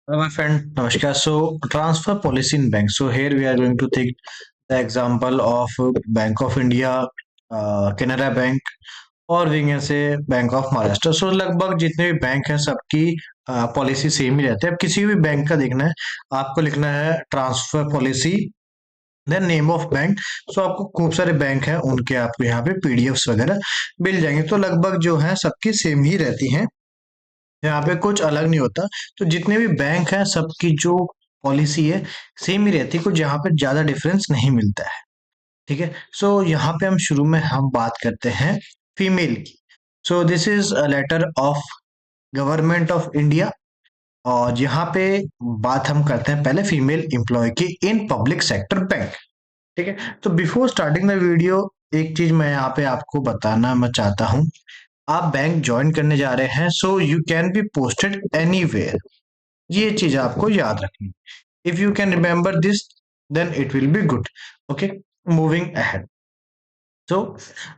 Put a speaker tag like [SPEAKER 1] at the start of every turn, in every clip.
[SPEAKER 1] Hello, my friend. Namaskar. So, transfer policy in bank. So, here we are going to take the example of Bank of India, Canara Bank और wing से bank of Maharashtra. सो लगभग जितने भी bank हैं सबकी policy same ही रहती है। अब किसी भी बैंक का देखना है, आपको लिखना है transfer policy, then name of bank. So आपको खूब सारे बैंक हैं, उनके आपको यहाँ पे पीडीएफ्स वगैरह मिल जाएंगे। तो लगभग जो है सबकी सेम ही रहती हैं, यहाँ पे कुछ अलग नहीं होता। तो जितने भी बैंक हैं सबकी जो पॉलिसी है सेम ही रहती है, कुछ यहाँ पे ज्यादा डिफरेंस नहीं मिलता है। ठीक है। सो यहाँ पे हम शुरू में हम बात करते हैं फीमेल की। So this is a letter of government of India, और यहाँ पे बात हम करते हैं पहले फीमेल एम्प्लॉय की इन पब्लिक सेक्टर बैंक। ठीक है। तो बिफोर स्टार्टिंग द वीडियो, एक चीज मैं यहाँ पे आपको बताना मैं चाहता हूँ। आप बैंक ज्वाइन करने जा रहे हैं, so you can be posted anywhere. ये चीज आपको याद रखनी। If you can remember this, then it will be good. Okay, moving ahead. So,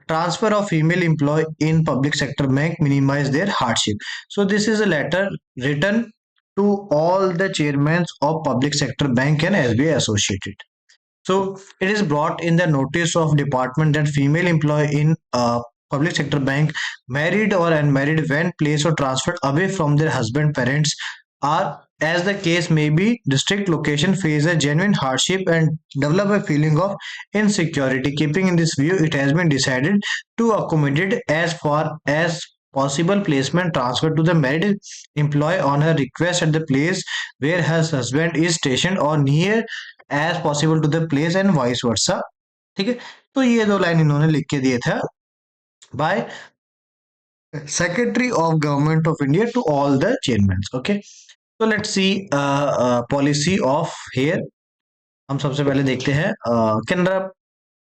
[SPEAKER 1] transfer of female employee in public sector bank minimize their hardship. So, this is a letter written to all the chairmen of public sector bank and SBI associated. So, it is brought in the notice of department that female employee in public sector bank, married or unmarried, when placed or transferred away from their husband parents, are, as the case may be, district location, face a genuine hardship and develop a feeling of insecurity. Keeping in this view, it has been decided to accommodate as far as possible placement transfer to the married employee on her request at the place where her husband is stationed or near as possible to the place and vice versa. ठीक है। तो ये दो line इन्होंने लिख के दिए थे by secretary of government of India to all the chairman. Okay, तो let's see policy of here. हम सबसे पहले देखते हैं कैनरा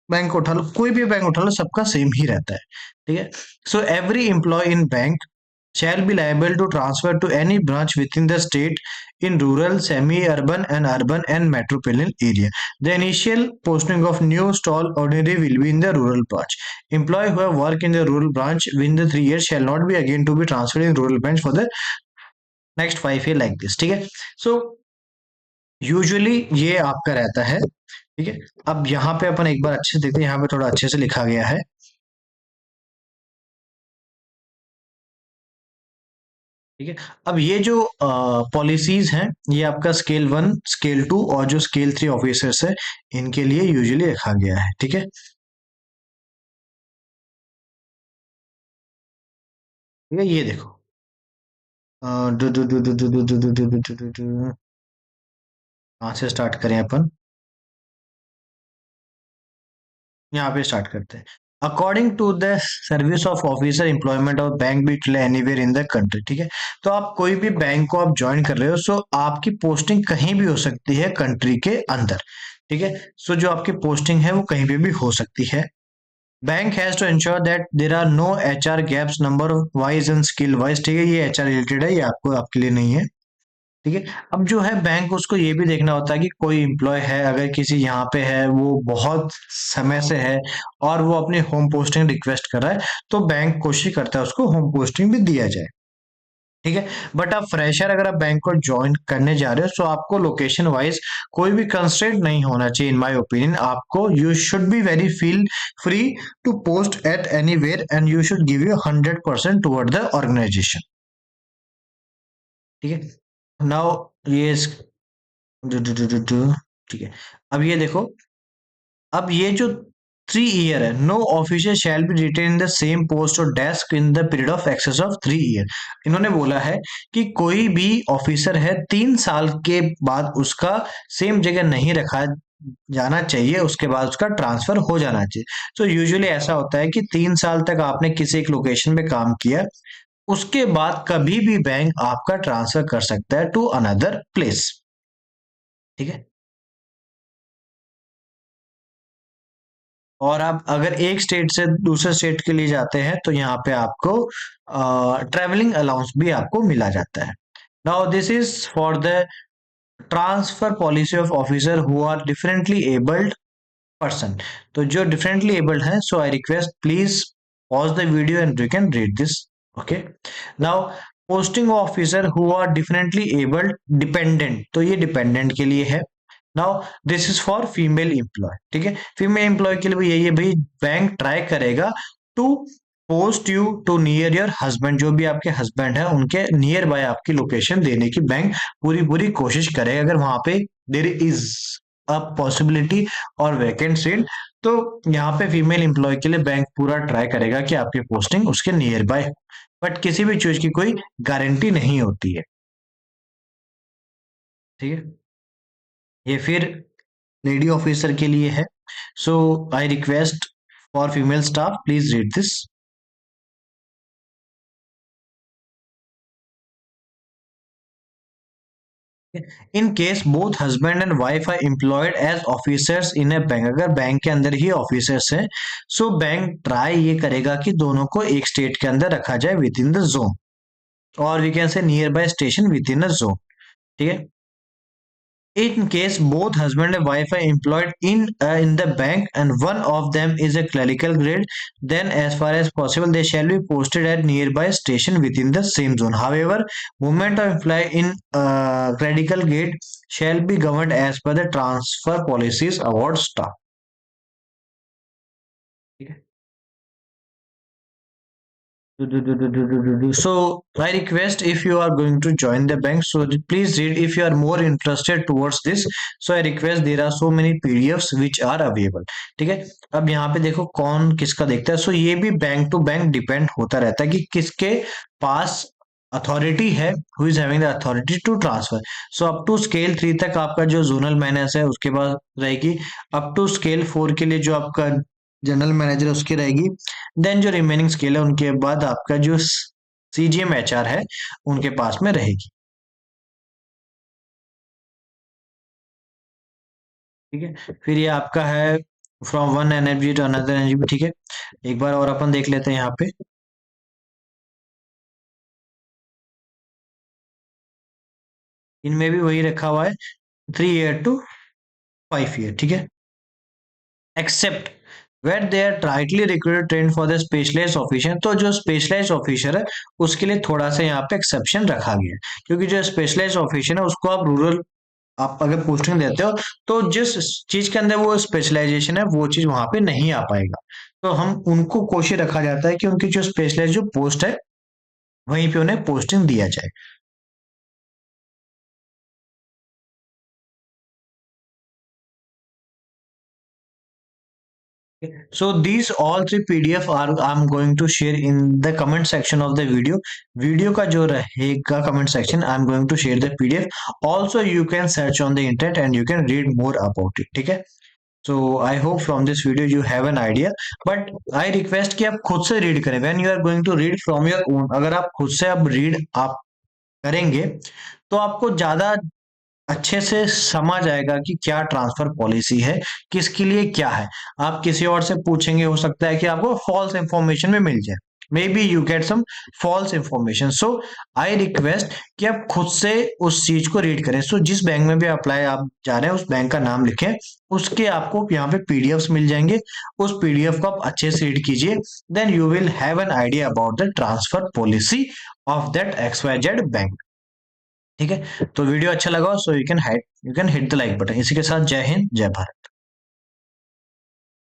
[SPEAKER 1] बैंक उठा लो, कोई भी बैंक उठा लो, सबका सेम ही रहता है। ठीक है। So every employee in bank shall be liable to transfer to any branch within the state in rural, semi-urban and urban and metropolitan area. The initial posting of new stall ordinary will be in the rural branch. Employee who have worked in the rural branch within the 3 years shall not be again to be transferred in rural branch for the next 5 year like this. ठीक है। So usually ये आपका रहता है। ठीक है। अब यहाँ पे अपन एक बार अच्छे से देखते हैं, यहाँ पे थोड़ा अच्छे से लिखा गया है। ठीक है। अब ये जो पॉलिसीज हैं, ये आपका स्केल 1, स्केल 2 और जो स्केल 3 ऑफिसर्स है, इनके लिए यूजुअली रखा गया है। ठीक है। ठीक है, ये देखो। कहाँ से स्टार्ट करें अपन? यहाँ पे स्टार्ट करते हैं। According to the service of officer employment of bank be anywhere in the country. ठीक है। तो आप कोई भी बैंक को आप ज्वाइन कर रहे हो, सो आपकी पोस्टिंग कहीं भी हो सकती है कंट्री के अंदर। ठीक है। सो जो आपकी पोस्टिंग है वो कहीं पे भी हो सकती है। Bank has to ensure that there are no HR gaps number wise and skill wise. ठीक है, ये एचआर रिलेटेड है, ये आपको आपके लिए नहीं है। ठीक है। अब जो है बैंक उसको ये भी देखना होता है कि कोई एम्प्लॉय है, अगर किसी यहाँ पे है, वो बहुत समय से है और वो अपनी होम पोस्टिंग रिक्वेस्ट कर रहा है, तो बैंक कोशिश करता है उसको होम पोस्टिंग भी दिया जाए। ठीक है। बट आप फ्रेशर अगर आप बैंक को ज्वाइन करने जा रहे हो, तो आपको लोकेशन वाइज कोई भी कंस्ट्रेंट नहीं होना चाहिए। इन माय ओपिनियन, आपको you should be very feel free to post at anywhere and you should give you 100% toward the organization. ठीक है। नाउ ये ठीक है। अब ये देखो, अब ये जो 3 ईयर है, no official shall be retain in the same post और desk in the period of excess of 3 year. इन्होंने बोला है कि कोई भी ऑफिसर है 3 साल के बाद उसका सेम जगह नहीं रखा जाना चाहिए, उसके बाद उसका ट्रांसफर हो जाना चाहिए। तो यूजुअली ऐसा होता है कि 3 साल तक आपने किसी एक लोकेशन में काम किया, उसके बाद कभी भी बैंक आपका ट्रांसफर कर सकता है टू अनदर प्लेस। ठीक है। और आप अगर एक स्टेट से दूसरे स्टेट के लिए जाते हैं, तो यहाँ पे आपको ट्रेवलिंग अलाउंस भी आपको मिला जाता है। Now this is for the transfer policy of officer who are differently abled person. तो जो डिफरेंटली एबल्ड है, so I request please pause the video and you can read this. Okay. Now posting officer who are differently abled dependent, तो ये dependent के लिए है। Now this is for female employee, ठीक है। फीमेल एम्प्लॉय के लिए भी यही है भाई, बैंक ट्राई करेगा to post you to near your husband, जो भी आपके हस्बैंड है उनके नियर बाय आपकी लोकेशन देने की बैंक पूरी पूरी कोशिश करेगा, अगर वहां पे देर इज अ पॉसिबिलिटी और वैकेंट सीट, तो यहाँ पे फीमेल एम्प्लॉय के लिए बैंक पूरा ट्राई करेगा कि आपकी पोस्टिंग उसके नियर बाय हो, बट किसी भी चीज की कोई गारंटी नहीं होती है, ठीक है। ये फिर लेडी ऑफिसर के लिए है। So I request for female staff, please read this. In case both husband and wife are employed as officers in a bank, अगर बैंक के अंदर ही ऑफिसर्स हैं, सो बैंक ट्राई ये करेगा कि दोनों को एक स्टेट के अंदर रखा जाए विद इन द जोन, और we can say nearby station within a zone, ठीक है। In case both husband and wife are employed in the bank and one of them is a clerical grade, then as far as possible they shall be posted at nearby station within the same zone. However, movement of employee in clerical grade shall be governed as per the transfer policies award staff. So I request, if you are going to join the bank, so please read if you are more interested towards this. So I request, there are so many PDFs which are available, ठीक है। अब यहाँ पे देखो कौन किसका देखता है, सो ये भी बैंक टू बैंक डिपेंड होता रहता है कि किसके पास अथॉरिटी है, who is having the authority to transfer. So up to scale 3 तक आपका जो जोनल मैनेजर है उसके पास रहेगी, अप टू स्केल 4 के लिए जो आपका जनरल मैनेजर है उसकी रहेगी, देन जो रिमेनिंग स्केल है उनके बाद आपका जो सीजीएम एचआर है उनके पास में रहेगी, ठीक है। फिर ये आपका है from one energy to another energy, ठीक है। एक बार और अपन देख लेते हैं यहाँ पे, इनमें भी वही रखा हुआ है 3 ईयर टू 5 ईयर, ठीक है। Except wait they are tightly recruited train for the specialized officer, तो जो स्पेशलाइज्ड ऑफिसर है उसके लिए थोड़ा सा यहाँ पे एक्सेप्शन रखा गया है, क्योंकि जो स्पेशलाइज्ड ऑफिसर है उसको आप रूरल, आप अगर पोस्टिंग देते हो तो जिस चीज के अंदर वो स्पेशलाइजेशन है वो चीज वहां पे नहीं आ पाएगा, तो हम उनको कोशिश रखा जाता है कि उनकी जो स्पेशलाइज जो पोस्ट है वहीं पे उन्हें पोस्टिंग दिया जाए। So these all three PDF are I'm going to share in the comment section of the video. Video का जो रहेगा comment section, I'm going to share the PDF. Also you can search on the internet and you can read more about it. ठीक है? So I hope from this video you have an idea. But I request कि आप खुद से read करें. When you are going to read from your own, अगर आप खुद से आप read आप करेंगे तो आपको ज्यादा अच्छे से समझ आएगा कि क्या ट्रांसफर पॉलिसी है, किसके लिए क्या है। आप किसी और से पूछेंगे, हो सकता है कि आपको फॉल्स इंफॉर्मेशन में मिल जाए, maybe you get some false information. So I request कि आप खुद से उस चीज को रीड करें। सो जिस बैंक में भी अप्लाई आप जा रहे हैं उस बैंक का नाम लिखें, उसके आपको यहाँ पे पीडीएफ मिल जाएंगे, उस पीडीएफ को आप अच्छे से रीड कीजिए, then you will have an idea about the transfer policy of that XYZ bank, ठीक है। तो वीडियो अच्छा लगा, so you can hit the like button. इसी के साथ जय हिंद, जय भारत।